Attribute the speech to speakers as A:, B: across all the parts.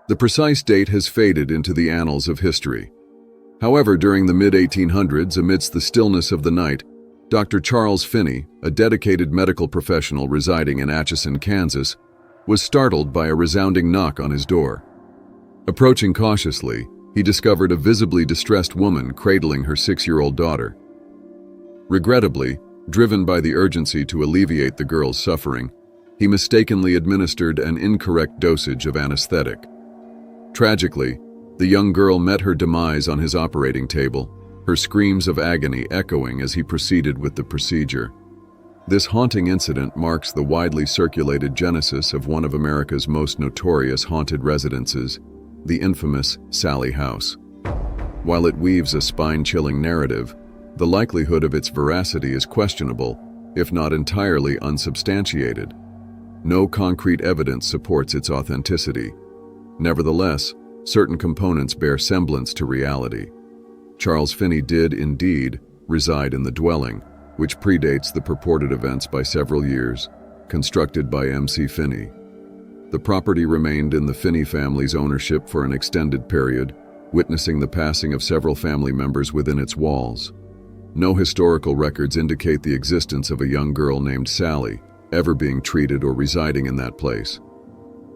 A: The precise date has faded into the annals of history. However, during the mid-1800s, amidst the stillness of the night, Dr. Charles Finney, a dedicated medical professional residing in Atchison, Kansas, was startled by a resounding knock on his door. Approaching cautiously, he discovered a visibly distressed woman cradling her 6-year-old daughter. Regrettably, driven by the urgency to alleviate the girl's suffering, he mistakenly administered an incorrect dosage of anesthetic. Tragically, the young girl met her demise on his operating table, her screams of agony echoing as he proceeded with the procedure. This haunting incident marks the widely circulated genesis of one of America's most notorious haunted residences, the infamous Sallie House. While it weaves a spine-chilling narrative, the likelihood of its veracity is questionable, if not entirely unsubstantiated. No concrete evidence supports its authenticity. Nevertheless, certain components bear semblance to reality. Charles Finney did, indeed, reside in the dwelling, which predates the purported events by several years, constructed by M.C. Finney. The property remained in the Finney family's ownership for an extended period, witnessing the passing of several family members within its walls. No historical records indicate the existence of a young girl named Sallie ever being treated or residing in that place.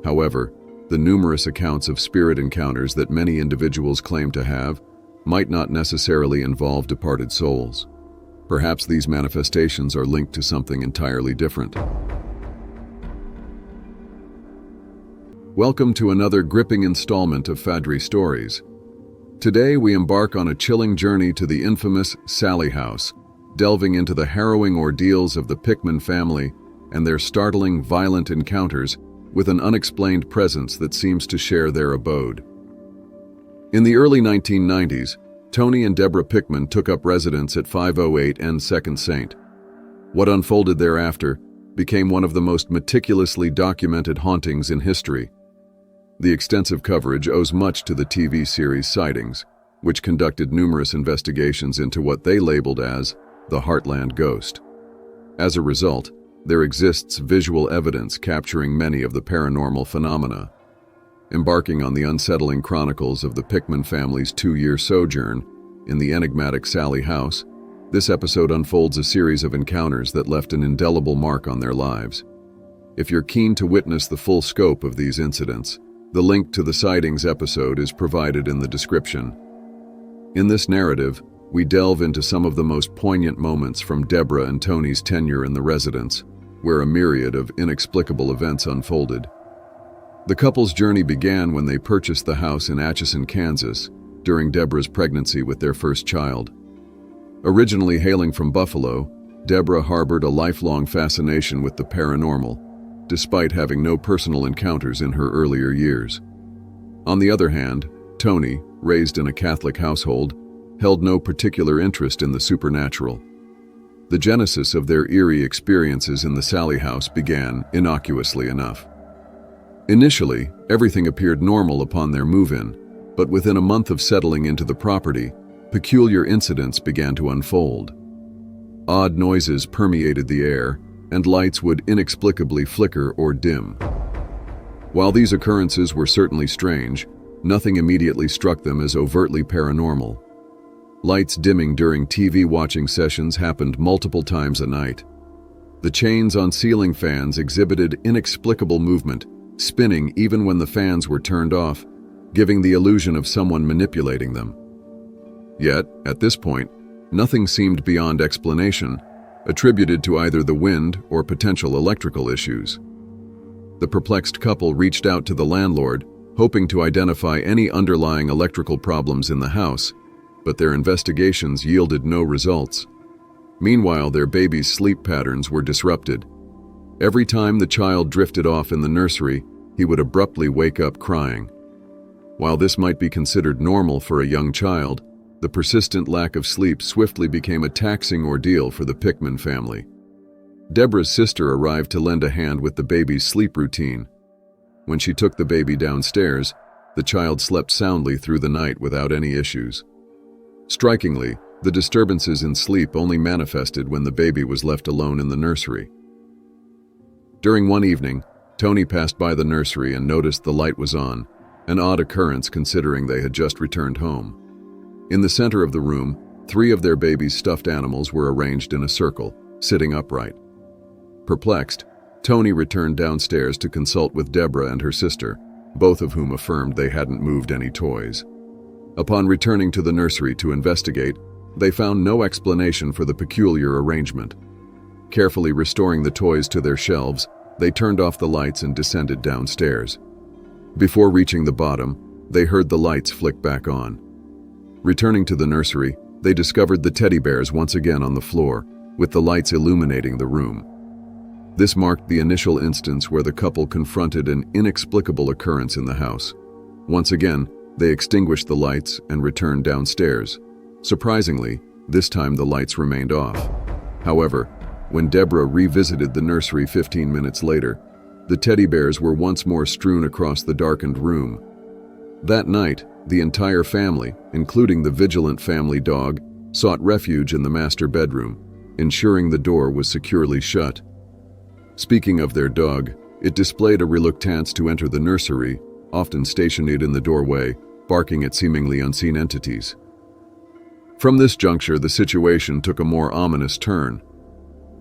A: However, the numerous accounts of spirit encounters that many individuals claim to have might not necessarily involve departed souls. Perhaps these manifestations are linked to something entirely different. Welcome to another gripping installment of Fadri Stories. Today we embark on a chilling journey to the infamous Sallie House, delving into the harrowing ordeals of the Pickman family and their startling, violent encounters with an unexplained presence that seems to share their abode. In the early 1990s, Tony and Deborah Pickman took up residence at 508 N 2nd St. What unfolded thereafter became one of the most meticulously documented hauntings in history. The extensive coverage owes much to the TV series Sightings, which conducted numerous investigations into what they labeled as the Heartland Ghost. As a result, there exists visual evidence capturing many of the paranormal phenomena. Embarking on the unsettling chronicles of the Pickman family's 2-year sojourn in the enigmatic Sallie House, this episode unfolds a series of encounters that left an indelible mark on their lives. If you're keen to witness the full scope of these incidents, the link to the Sightings episode is provided in the description. In this narrative, we delve into some of the most poignant moments from Deborah and Tony's tenure in the residence, where a myriad of inexplicable events unfolded. The couple's journey began when they purchased the house in Atchison, Kansas, during Deborah's pregnancy with their first child. Originally hailing from Buffalo, Deborah harbored a lifelong fascination with the paranormal, despite having no personal encounters in her earlier years. On the other hand, Tony, raised in a Catholic household, held no particular interest in the supernatural. The genesis of their eerie experiences in the Sallie House began innocuously enough. Initially, everything appeared normal upon their move-in, but within a month of settling into the property, peculiar incidents began to unfold. Odd noises permeated the air, and lights would inexplicably flicker or dim. While these occurrences were certainly strange, nothing immediately struck them as overtly paranormal. Lights dimming during TV watching sessions happened multiple times a night. The chains on ceiling fans exhibited inexplicable movement, spinning even when the fans were turned off, giving the illusion of someone manipulating them. Yet, at this point, nothing seemed beyond explanation, attributed to either the wind or potential electrical issues. The perplexed couple reached out to the landlord, hoping to identify any underlying electrical problems in the house, but their investigations yielded no results. Meanwhile, their baby's sleep patterns were disrupted. Every time the child drifted off in the nursery, he would abruptly wake up crying. While this might be considered normal for a young child, the persistent lack of sleep swiftly became a taxing ordeal for the Pickman family. Deborah's sister arrived to lend a hand with the baby's sleep routine. When she took the baby downstairs, the child slept soundly through the night without any issues. Strikingly, the disturbances in sleep only manifested when the baby was left alone in the nursery. During one evening, Tony passed by the nursery and noticed the light was on, an odd occurrence considering they had just returned home. In the center of the room, 3 of their baby's stuffed animals were arranged in a circle, sitting upright. Perplexed, Tony returned downstairs to consult with Deborah and her sister, both of whom affirmed they hadn't moved any toys. Upon returning to the nursery to investigate, they found no explanation for the peculiar arrangement. Carefully restoring the toys to their shelves, they turned off the lights and descended downstairs. Before reaching the bottom, they heard the lights flick back on. Returning to the nursery, they discovered the teddy bears once again on the floor, with the lights illuminating the room. This marked the initial instance where the couple confronted an inexplicable occurrence in the house. Once again, they extinguished the lights and returned downstairs. Surprisingly, this time the lights remained off. However, when Deborah revisited the nursery 15 minutes later, the teddy bears were once more strewn across the darkened room. That night, the entire family, including the vigilant family dog, sought refuge in the master bedroom, ensuring the door was securely shut. Speaking of their dog, it displayed a reluctance to enter the nursery, often stationed in the doorway, barking at seemingly unseen entities. From this juncture, the situation took a more ominous turn.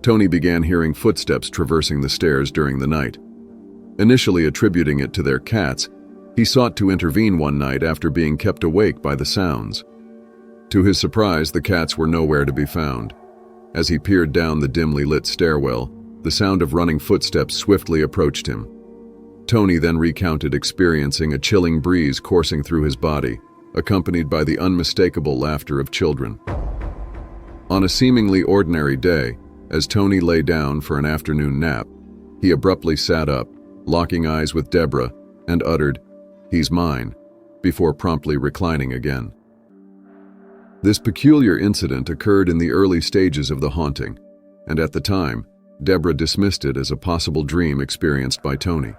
A: Tony began hearing footsteps traversing the stairs during the night. Initially attributing it to their cats, he sought to intervene one night after being kept awake by the sounds. To his surprise, the cats were nowhere to be found. As he peered down the dimly lit stairwell, the sound of running footsteps swiftly approached him. Tony then recounted experiencing a chilling breeze coursing through his body, accompanied by the unmistakable laughter of children. On a seemingly ordinary day, as Tony lay down for an afternoon nap, he abruptly sat up, locking eyes with Deborah, and uttered, "He's mine," before promptly reclining again. This peculiar incident occurred in the early stages of the haunting, and at the time, Deborah dismissed it as a possible dream experienced by Tony.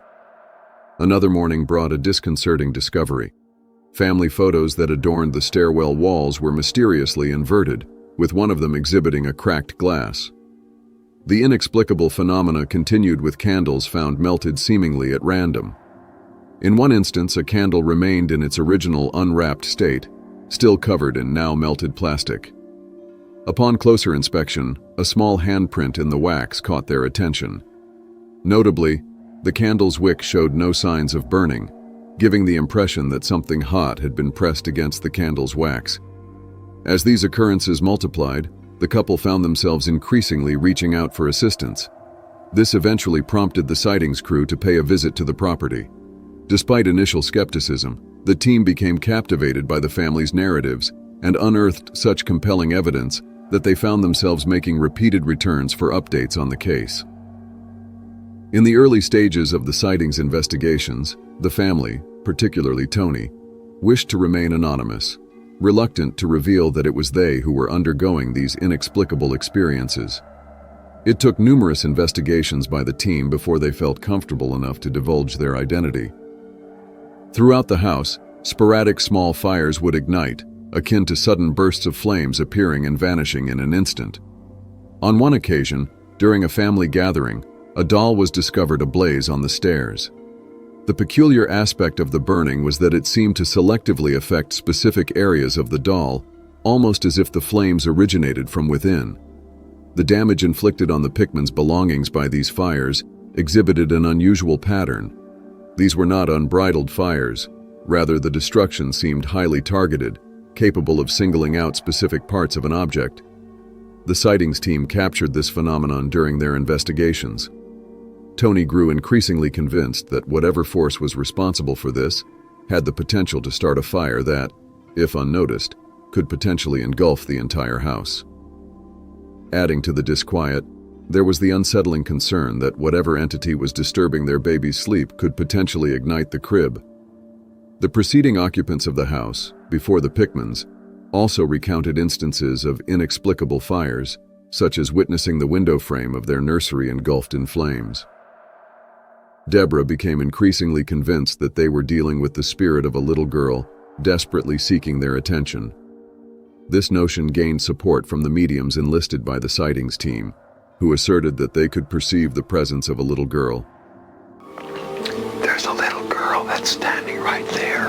A: Another morning brought a disconcerting discovery. Family photos that adorned the stairwell walls were mysteriously inverted, with one of them exhibiting a cracked glass. The inexplicable phenomena continued with candles found melted seemingly at random. In one instance, a candle remained in its original unwrapped state, still covered in now melted plastic. Upon closer inspection, a small handprint in the wax caught their attention. Notably, the candle's wick showed no signs of burning, giving the impression that something hot had been pressed against the candle's wax. As these occurrences multiplied, the couple found themselves increasingly reaching out for assistance. This eventually prompted the sightings crew to pay a visit to the property. Despite initial skepticism, the team became captivated by the family's narratives and unearthed such compelling evidence that they found themselves making repeated returns for updates on the case. In the early stages of the sightings investigations, the family, particularly Tony, wished to remain anonymous, reluctant to reveal that it was they who were undergoing these inexplicable experiences. It took numerous investigations by the team before they felt comfortable enough to divulge their identity. Throughout the house, sporadic small fires would ignite, akin to sudden bursts of flames appearing and vanishing in an instant. On one occasion, during a family gathering, a doll was discovered ablaze on the stairs. The peculiar aspect of the burning was that it seemed to selectively affect specific areas of the doll, almost as if the flames originated from within. The damage inflicted on the Pickmans' belongings by these fires exhibited an unusual pattern. These were not unbridled fires, rather the destruction seemed highly targeted, capable of singling out specific parts of an object. The sightings team captured this phenomenon during their investigations. Tony grew increasingly convinced that whatever force was responsible for this had the potential to start a fire that, if unnoticed, could potentially engulf the entire house. Adding to the disquiet, there was the unsettling concern that whatever entity was disturbing their baby's sleep could potentially ignite the crib. The preceding occupants of the house, before the Pickmans, also recounted instances of inexplicable fires, such as witnessing the window frame of their nursery engulfed in flames. Deborah became increasingly convinced that they were dealing with the spirit of a little girl, desperately seeking their attention. This notion gained support from the mediums enlisted by the sightings team, who asserted that they could perceive the presence of a little girl.
B: There's a little girl that's standing right there.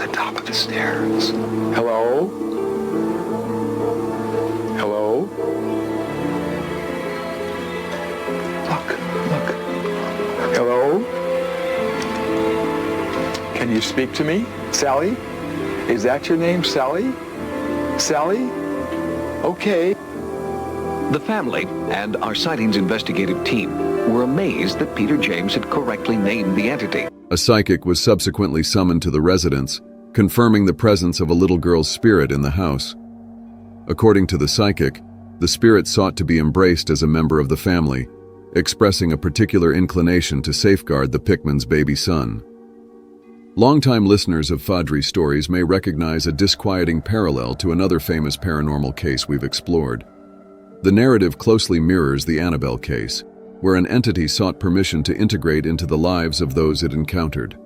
B: the top of the stairs. Hello? Hello? Look. Hello? Can you speak to me? Sally? Is that your name, Sally? Sally? Okay.
C: The family and our sightings investigative team were amazed that Peter James had correctly named the entity.
A: A psychic was subsequently summoned to the residence, confirming the presence of a little girl's spirit in the house. According to the psychic, the spirit sought to be embraced as a member of the family, expressing a particular inclination to safeguard the Pickman's baby son. Longtime listeners of Fadri stories may recognize a disquieting parallel to another famous paranormal case we've explored. The narrative closely mirrors the Annabelle case, where an entity sought permission to integrate into the lives of those it encountered.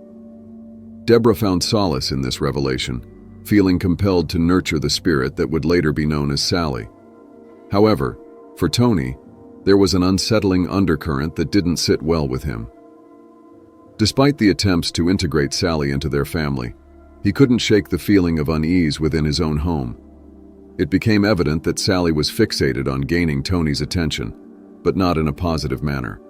A: Deborah found solace in this revelation, feeling compelled to nurture the spirit that would later be known as Sallie. However, for Tony, there was an unsettling undercurrent that didn't sit well with him. Despite the attempts to integrate Sallie into their family, he couldn't shake the feeling of unease within his own home. It became evident that Sallie was fixated on gaining Tony's attention, but not in a positive manner.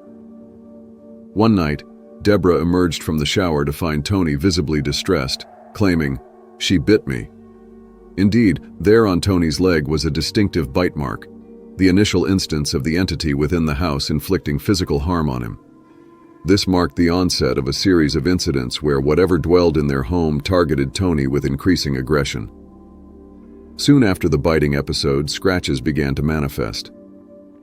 A: One night, Deborah emerged from the shower to find Tony visibly distressed, claiming, "She bit me." Indeed, there on Tony's leg was a distinctive bite mark, the initial instance of the entity within the house inflicting physical harm on him. This marked the onset of a series of incidents where whatever dwelled in their home targeted Tony with increasing aggression. Soon after the biting episode, scratches began to manifest.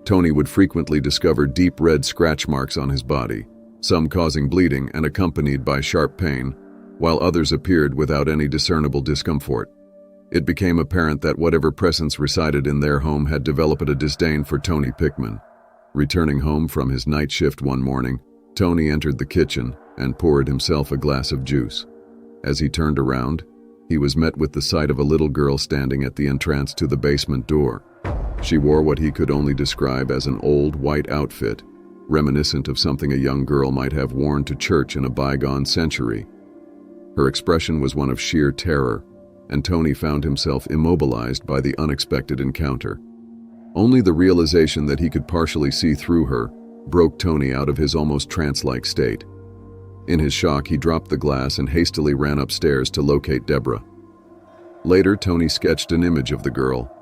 A: Tony would frequently discover deep red scratch marks on his body, some causing bleeding and accompanied by sharp pain, while others appeared without any discernible discomfort. It became apparent that whatever presence resided in their home had developed a disdain for Tony Pickman. Returning home from his night shift one morning, Tony entered the kitchen and poured himself a glass of juice. As he turned around, he was met with the sight of a little girl standing at the entrance to the basement door. She wore what he could only describe as an old white outfit, reminiscent of something a young girl might have worn to church in a bygone century. Her expression was one of sheer terror, and Tony found himself immobilized by the unexpected encounter. Only the realization that he could partially see through her broke Tony out of his almost trance-like state. In his shock, he dropped the glass and hastily ran upstairs to locate Deborah. Later, Tony sketched an image of the girl.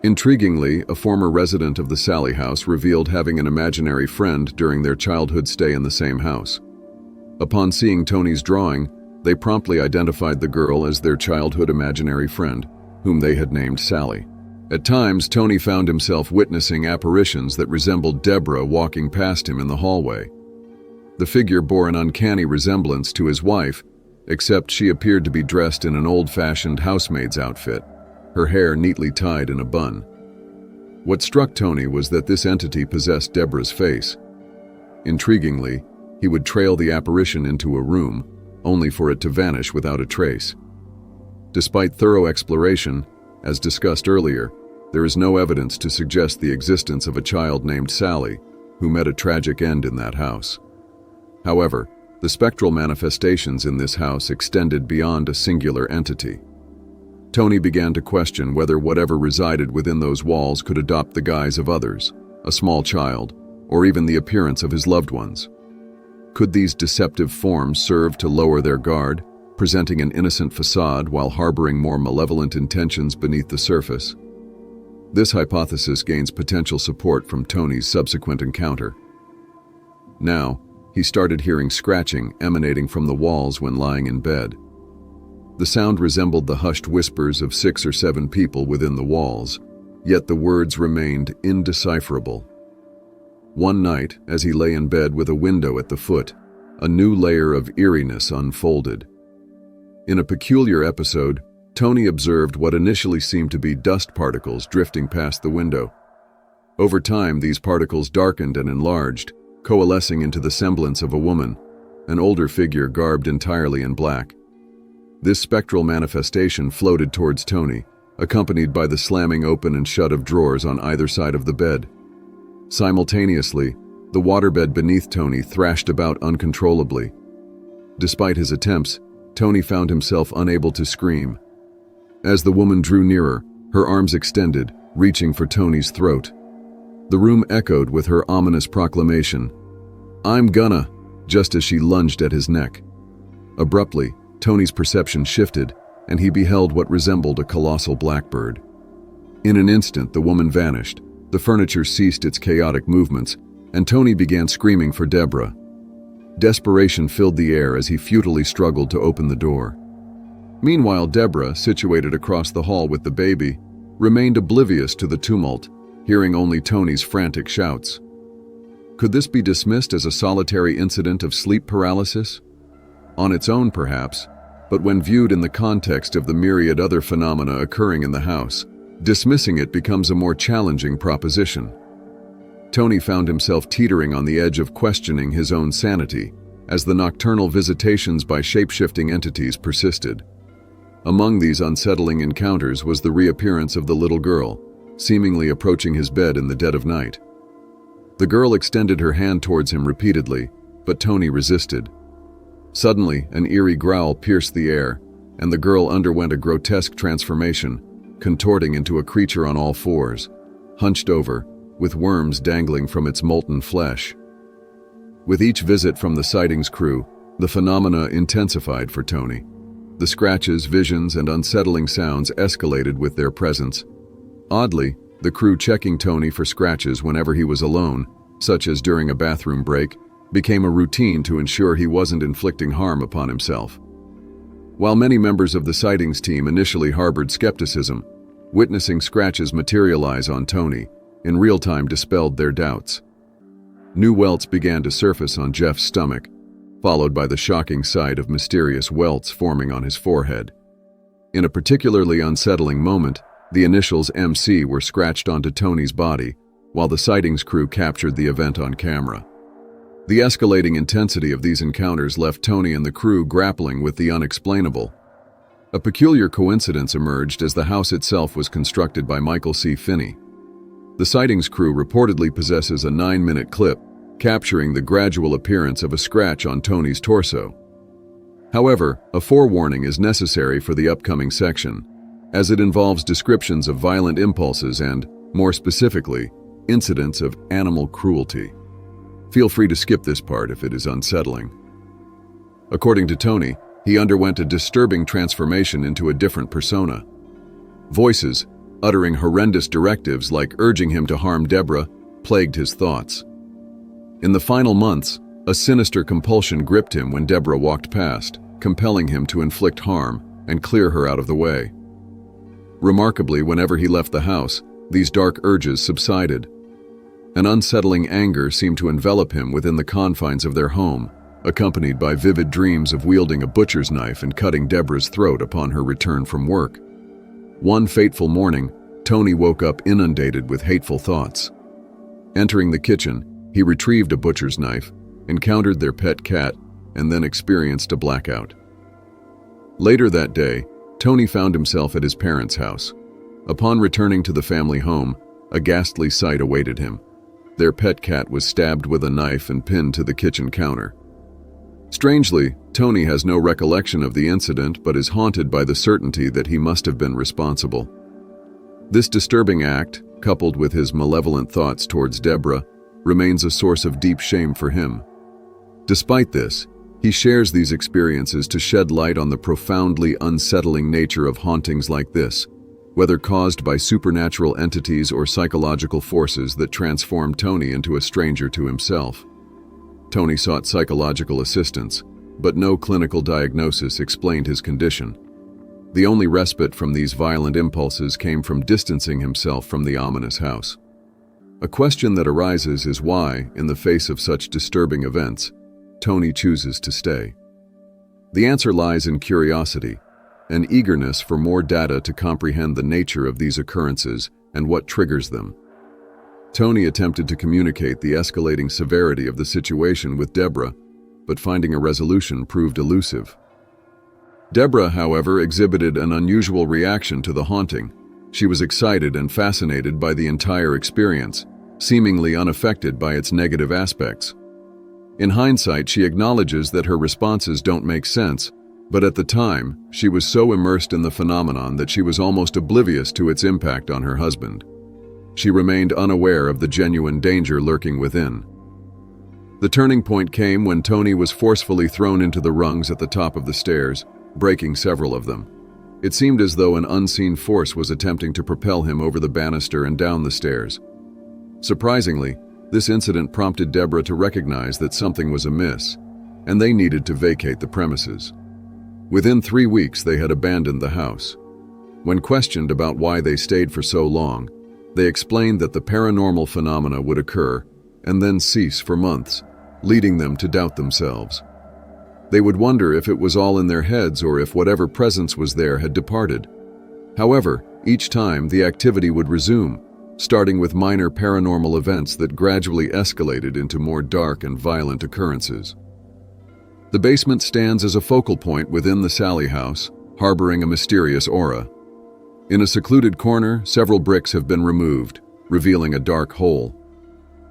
A: Intriguingly, a former resident of the Sallie House revealed having an imaginary friend during their childhood stay in the same house. Upon seeing Tony's drawing, they promptly identified the girl as their childhood imaginary friend, whom they had named Sallie. At times, Tony found himself witnessing apparitions that resembled Deborah walking past him in the hallway. The figure bore an uncanny resemblance to his wife, except she appeared to be dressed in an old-fashioned housemaid's outfit, her hair neatly tied in a bun. What struck Tony was that this entity possessed Deborah's face. Intriguingly, he would trail the apparition into a room, only for it to vanish without a trace. Despite thorough exploration, as discussed earlier, there is no evidence to suggest the existence of a child named Sallie, who met a tragic end in that house. However, the spectral manifestations in this house extended beyond a singular entity. Tony began to question whether whatever resided within those walls could adopt the guise of others, a small child, or even the appearance of his loved ones. Could these deceptive forms serve to lower their guard, presenting an innocent facade while harboring more malevolent intentions beneath the surface? This hypothesis gains potential support from Tony's subsequent encounter. Now, he started hearing scratching emanating from the walls when lying in bed. The sound resembled the hushed whispers of 6 or 7 people within the walls, yet the words remained indecipherable. One night, as he lay in bed with a window at the foot, a new layer of eeriness unfolded. In a peculiar episode, Tony observed what initially seemed to be dust particles drifting past the window. Over time, these particles darkened and enlarged, coalescing into the semblance of a woman, an older figure garbed entirely in black. This spectral manifestation floated towards Tony, accompanied by the slamming open and shut of drawers on either side of the bed. Simultaneously, the waterbed beneath Tony thrashed about uncontrollably. Despite his attempts, Tony found himself unable to scream. As the woman drew nearer, her arms extended, reaching for Tony's throat. The room echoed with her ominous proclamation, "I'm gonna," just as she lunged at his neck. Abruptly, Tony's perception shifted, and he beheld what resembled a colossal blackbird. In an instant, the woman vanished, the furniture ceased its chaotic movements, and Tony began screaming for Deborah. Desperation filled the air as he futilely struggled to open the door. Meanwhile, Deborah, situated across the hall with the baby, remained oblivious to the tumult, hearing only Tony's frantic shouts. Could this be dismissed as a solitary incident of sleep paralysis? On its own, perhaps, but when viewed in the context of the myriad other phenomena occurring in the house, dismissing it becomes a more challenging proposition. Tony found himself teetering on the edge of questioning his own sanity as the nocturnal visitations by shape-shifting entities persisted. Among these unsettling encounters was the reappearance of the little girl, seemingly approaching his bed in the dead of night. The girl extended her hand towards him repeatedly, but Tony resisted. Suddenly, an eerie growl pierced the air, and the girl underwent a grotesque transformation, contorting into a creature on all fours, hunched over, with worms dangling from its molten flesh. With each visit from the sightings crew, the phenomena intensified for Tony. The scratches, visions, and unsettling sounds escalated with their presence. Oddly, the crew checking Tony for scratches whenever he was alone, such as during a bathroom break, became a routine to ensure he wasn't inflicting harm upon himself. While many members of the sightings team initially harbored skepticism, witnessing scratches materialize on Tony in real time dispelled their doubts. New welts began to surface on Jeff's stomach, followed by the shocking sight of mysterious welts forming on his forehead. In a particularly unsettling moment, the initials MC were scratched onto Tony's body, while the sightings crew captured the event on camera. The escalating intensity of these encounters left Tony and the crew grappling with the unexplainable. A peculiar coincidence emerged as the house itself was constructed by Michael C. Finney. The sightings crew reportedly possesses a 9-minute clip capturing the gradual appearance of a scratch on Tony's torso. However, a forewarning is necessary for the upcoming section, as it involves descriptions of violent impulses and, more specifically, incidents of animal cruelty. Feel free to skip this part if it is unsettling. According to Tony, he underwent a disturbing transformation into a different persona. Voices, uttering horrendous directives like urging him to harm Deborah, plagued his thoughts. In the final months, a sinister compulsion gripped him when Deborah walked past, compelling him to inflict harm and clear her out of the way. Remarkably, whenever he left the house, these dark urges subsided. An unsettling anger seemed to envelop him within the confines of their home, accompanied by vivid dreams of wielding a butcher's knife and cutting Deborah's throat upon her return from work. One fateful morning, Tony woke up inundated with hateful thoughts. Entering the kitchen, he retrieved a butcher's knife, encountered their pet cat, and then experienced a blackout. Later that day, Tony found himself at his parents' house. Upon returning to the family home, a ghastly sight awaited him. Their pet cat was stabbed with a knife and pinned to the kitchen counter. Strangely, Tony has no recollection of the incident but is haunted by the certainty that he must have been responsible. This disturbing act, coupled with his malevolent thoughts towards Deborah, remains a source of deep shame for him. Despite this, he shares these experiences to shed light on the profoundly unsettling nature of hauntings like this, whether caused by supernatural entities or psychological forces that transform Tony into a stranger to himself. Tony sought psychological assistance, but no clinical diagnosis explained his condition. The only respite from these violent impulses came from distancing himself from the ominous house. A question that arises is why, in the face of such disturbing events, Tony chooses to stay. The answer lies in curiosity, an eagerness for more data to comprehend the nature of these occurrences and what triggers them. Tony attempted to communicate the escalating severity of the situation with Deborah, but finding a resolution proved elusive. Deborah, however, exhibited an unusual reaction to the haunting. She was excited and fascinated by the entire experience, seemingly unaffected by its negative aspects. In hindsight, she acknowledges that her responses don't make sense, But at the time, she was so immersed in the phenomenon that she was almost oblivious to its impact on her husband. She remained unaware of the genuine danger lurking within. The turning point came when Tony was forcefully thrown into the rungs at the top of the stairs, breaking several of them. It seemed as though an unseen force was attempting to propel him over the banister and down the stairs. Surprisingly, this incident prompted Deborah to recognize that something was amiss, and they needed to vacate the premises. Within 3 weeks, they had abandoned the house. When questioned about why they stayed for so long, they explained that the paranormal phenomena would occur and then cease for months, leading them to doubt themselves. They would wonder if it was all in their heads or if whatever presence was there had departed. However, each time the activity would resume, starting with minor paranormal events that gradually escalated into more dark and violent occurrences. The basement stands as a focal point within the Sallie House, harboring a mysterious aura. In a secluded corner, several bricks have been removed, revealing a dark hole.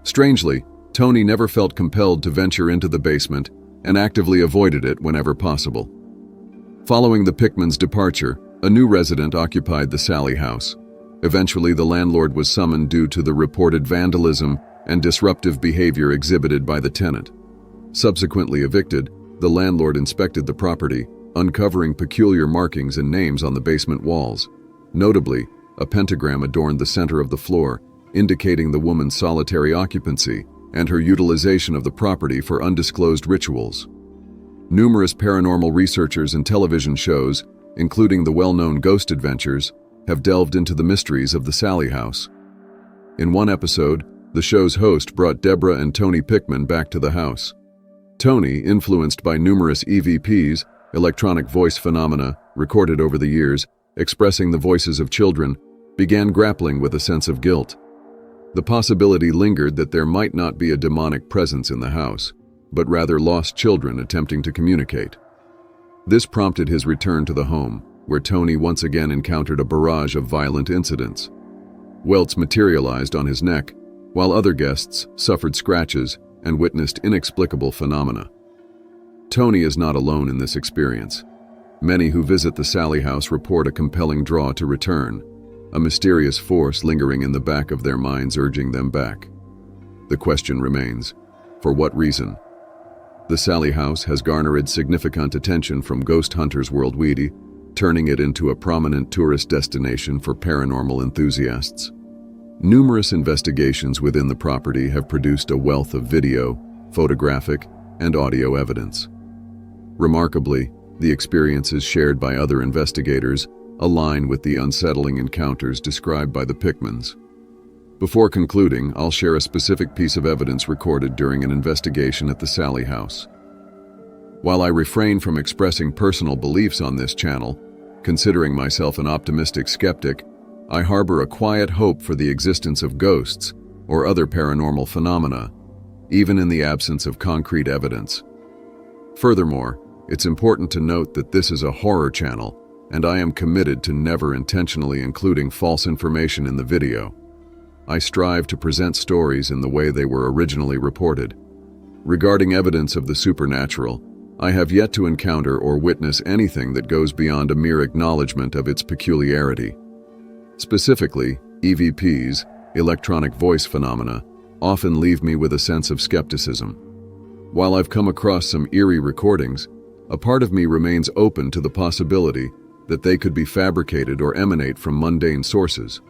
A: Strangely, Tony never felt compelled to venture into the basement and actively avoided it whenever possible. Following the Pickmans' departure, a new resident occupied the Sallie House. Eventually, the landlord was summoned due to the reported vandalism and disruptive behavior exhibited by the tenant. Subsequently evicted, the landlord inspected the property, uncovering peculiar markings and names on the basement walls. Notably, a pentagram adorned the center of the floor, indicating the woman's solitary occupancy and her utilization of the property for undisclosed rituals. Numerous paranormal researchers and television shows, including the well-known Ghost Adventures, have delved into the mysteries of the Sallie House. In one episode, the show's host brought Deborah and Tony Pickman back to the house. Tony, influenced by numerous EVPs, electronic voice phenomena, recorded over the years, expressing the voices of children, began grappling with a sense of guilt. The possibility lingered that there might not be a demonic presence in the house, but rather lost children attempting to communicate. This prompted his return to the home, where Tony once again encountered a barrage of violent incidents. Welts materialized on his neck, while other guests suffered scratches and witnessed inexplicable phenomena. Tony is not alone in this experience. Many who visit the Sallie House report a compelling draw to return, a mysterious force lingering in the back of their minds urging them back. The question remains, for what reason? The Sallie House has garnered significant attention from ghost hunters worldwide, turning it into a prominent tourist destination for paranormal enthusiasts. Numerous investigations within the property have produced a wealth of video, photographic, and audio evidence. Remarkably, the experiences shared by other investigators align with the unsettling encounters described by the Pickmans. Before concluding, I'll share a specific piece of evidence recorded during an investigation at the Sallie House. While I refrain from expressing personal beliefs on this channel, considering myself an optimistic skeptic, I harbor a quiet hope for the existence of ghosts or other paranormal phenomena, even in the absence of concrete evidence. Furthermore, it's important to note that this is a horror channel, and I am committed to never intentionally including false information in the video. I strive to present stories in the way they were originally reported. Regarding evidence of the supernatural, I have yet to encounter or witness anything that goes beyond a mere acknowledgement of its peculiarity. Specifically, EVPs, electronic voice phenomena, often leave me with a sense of skepticism. While I've come across some eerie recordings, a part of me remains open to the possibility that they could be fabricated or emanate from mundane sources.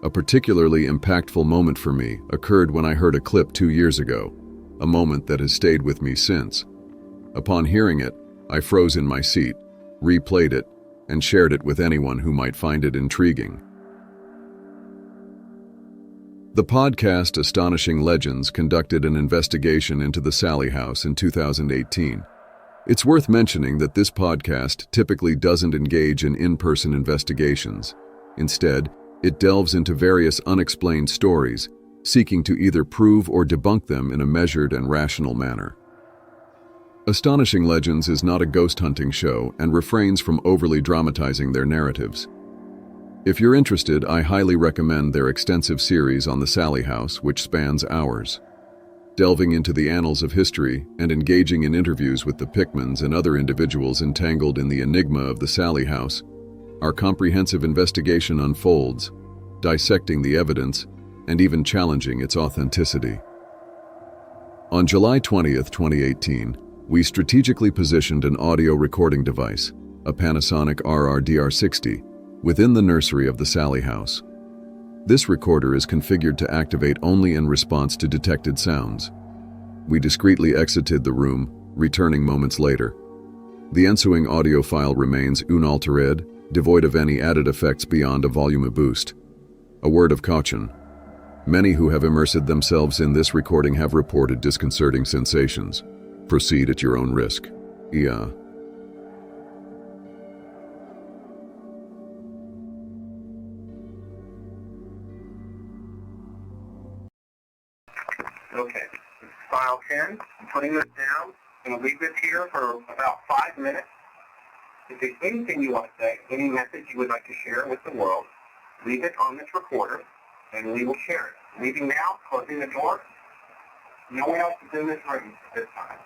A: A particularly impactful moment for me occurred when I heard a clip 2 years ago, a moment that has stayed with me since. Upon hearing it, I froze in my seat, replayed it, and shared it with anyone who might find it intriguing. The podcast Astonishing Legends conducted an investigation into the Sallie House in 2018. It's worth mentioning that this podcast typically doesn't engage in in-person investigations. Instead, it delves into various unexplained stories, seeking to either prove or debunk them in a measured and rational manner. Astonishing Legends is not a ghost hunting show and refrains from overly dramatizing their narratives. If you're interested, I highly recommend their extensive series on the Sallie House, which spans hours. delving into the annals of history and engaging in interviews with the Pickmans and other individuals entangled in the enigma of the Sallie House. Our comprehensive investigation unfolds, dissecting the evidence and even challenging its authenticity. On July 20th, 2018, we strategically positioned an audio recording device, a Panasonic RRDR60, within the nursery of the Sallie House. This recorder is configured to activate only in response to detected sounds. We discreetly exited the room, returning moments later. The ensuing audio file remains unaltered, devoid of any added effects beyond a volume boost. A word of caution. Many who have immersed themselves in this recording have reported disconcerting sensations. Proceed at your own risk. Yeah.
D: Okay, file 10, I'm putting this down. I'm going to leave this here for about 5 minutes. If there's anything you want to say, any message you would like to share with the world, leave it on this recorder, and we will share it. Leaving now, closing the door. No one else is in this room at this time.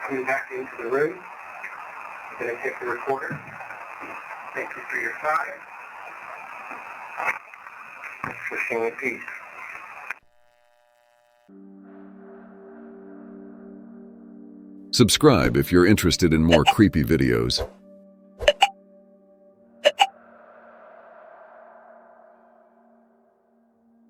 D: Coming back into the room. I'm going to take the recorder. Thank you for your time. Wishing you peace.
A: Subscribe if you're interested in more creepy videos.